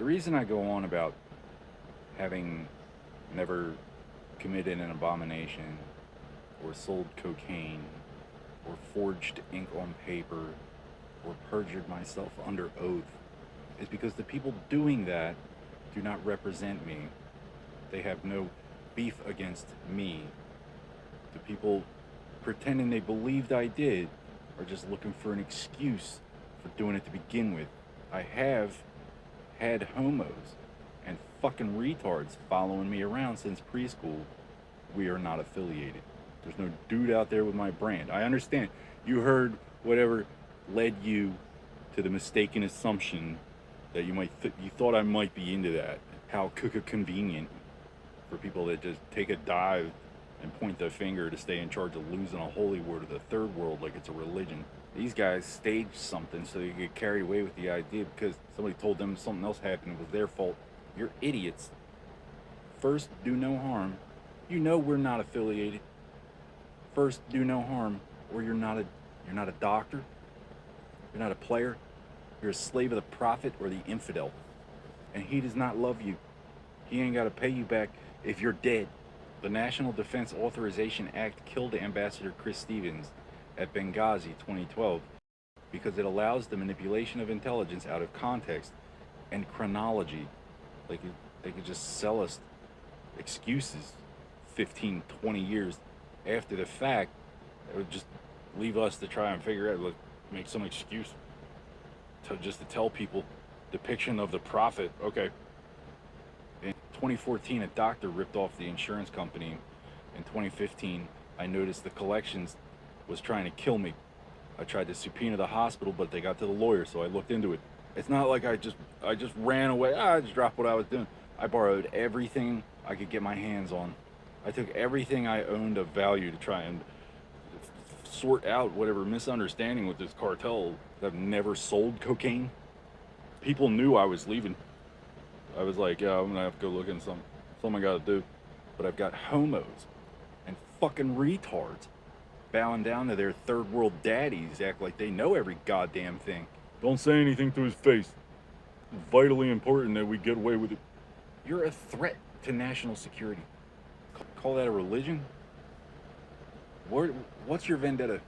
The reason I go on about having never committed an abomination or sold cocaine or forged ink on paper or perjured myself under oath is because the people doing that do not represent me. They have no beef against me. The people pretending they believed I did are just looking for an excuse for doing it to begin with. I have had homos and fucking retards following me around since preschool. We are not affiliated. There's no dude out there with my brand. I understand. You heard whatever led you to the mistaken assumption that you thought I might be into that. How convenient for people that just take a dive and point their finger to stay in charge of losing a holy war to the third world like it's a religion. These guys staged something so they get carried away with the idea because somebody told them something else happened, it was their fault. You're idiots. First, do no harm. You know we're not affiliated. First, do no harm, or you're not a doctor. You're not a player. You're a slave of the prophet or the infidel. And he does not love you. He ain't got to pay you back if you're dead. The National Defense Authorization Act killed Ambassador Chris Stevens at Benghazi 2012 because it allows the manipulation of intelligence out of context and chronology. They could just sell us excuses 15, 20 years after the fact. It would just leave us to try and figure out, like, make some excuse to tell people depiction of the prophet. Okay. In 2014, a doctor ripped off the insurance company. In 2015, I noticed the collections was trying to kill me. I tried to subpoena the hospital, but they got to the lawyer, so I looked into it. It's not like I just ran away. I just dropped what I was doing. I borrowed everything I could get my hands on. I took everything I owned of value to try and sort out whatever misunderstanding with this cartel. I've never sold cocaine. People knew I was leaving. I was like, yeah, I'm gonna have to go look into something I gotta do. But I've got homos and fucking retards bowing down to their third world daddies, act like they know every goddamn thing. Don't say anything to his face. It's vitally important that we get away with it. You're a threat to national security. Call that a religion? What's your vendetta?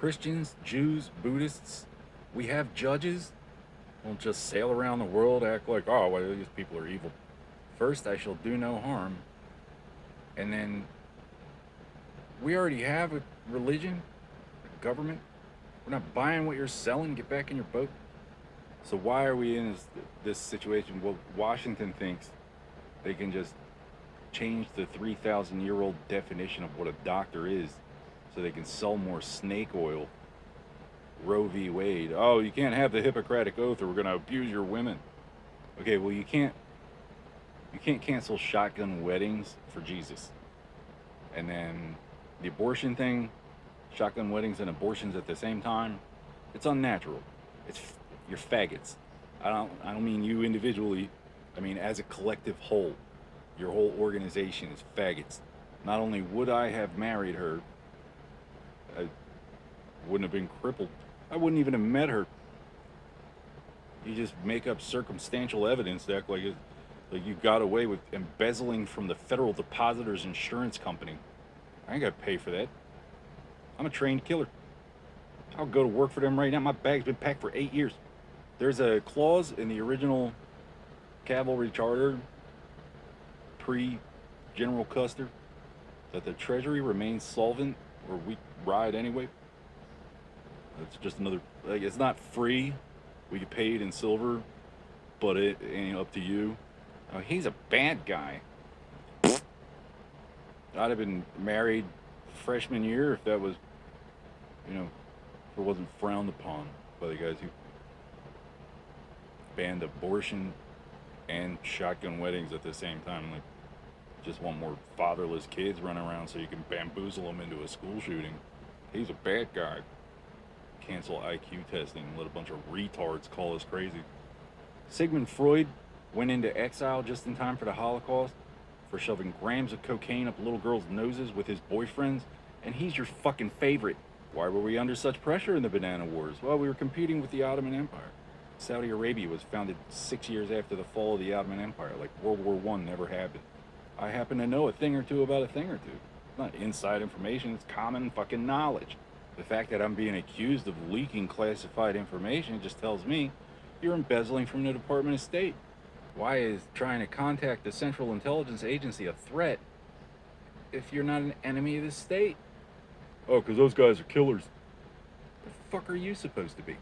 Christians, Jews, Buddhists, we have judges. Don't just sail around the world, act like, oh, well, these people are evil. First, I shall do no harm. And then, we already have a religion, a government. We're not buying what you're selling. Get back in your boat. So why are we in this situation? Well, Washington thinks they can just change the 3,000-year-old definition of what a doctor is so they can sell more snake oil. Roe v. Wade. Oh, you can't have the Hippocratic Oath or we're going to abuse your women. Okay, well, you can't cancel shotgun weddings for Jesus. And then the abortion thing, shotgun weddings and abortions at the same time, it's unnatural. You're faggots. I don't mean you individually. I mean as a collective whole. Your whole organization is faggots. Not only would I have married her, I wouldn't have been crippled. I wouldn't even have met her. You just make up circumstantial evidence to act like you got away with embezzling from the Federal Depositors Insurance Company. I ain't got to pay for that. I'm a trained killer. I'll go to work for them right now. My bag's been packed for 8 years. There's a clause in the original Cavalry Charter, pre-General Custer, that the Treasury remains solvent or we ride anyway. It's just another, like, it's not free. We get paid in silver, but it ain't up to you. Oh, he's a bad guy. I'd have been married freshman year if that was, if it wasn't frowned upon by the guys who banned abortion and shotgun weddings at the same time. Like, just want more fatherless kids running around so you can bamboozle them into a school shooting. He's a bad guy. Cancel IQ testing and let a bunch of retards call us crazy. Sigmund Freud went into exile just in time for the Holocaust for shoving grams of cocaine up little girls' noses with his boyfriends, and he's your fucking favorite. Why were we under such pressure in the Banana Wars? Well, we were competing with the Ottoman Empire. Saudi Arabia was founded 6 years after the fall of the Ottoman Empire, like World War One never happened. I happen to know a thing or two about a thing or two. It's not inside information, it's common fucking knowledge. The fact that I'm being accused of leaking classified information just tells me you're embezzling from the Department of State. Why is trying to contact the Central Intelligence Agency a threat if you're not an enemy of the state? Oh, because those guys are killers. The fuck are you supposed to be?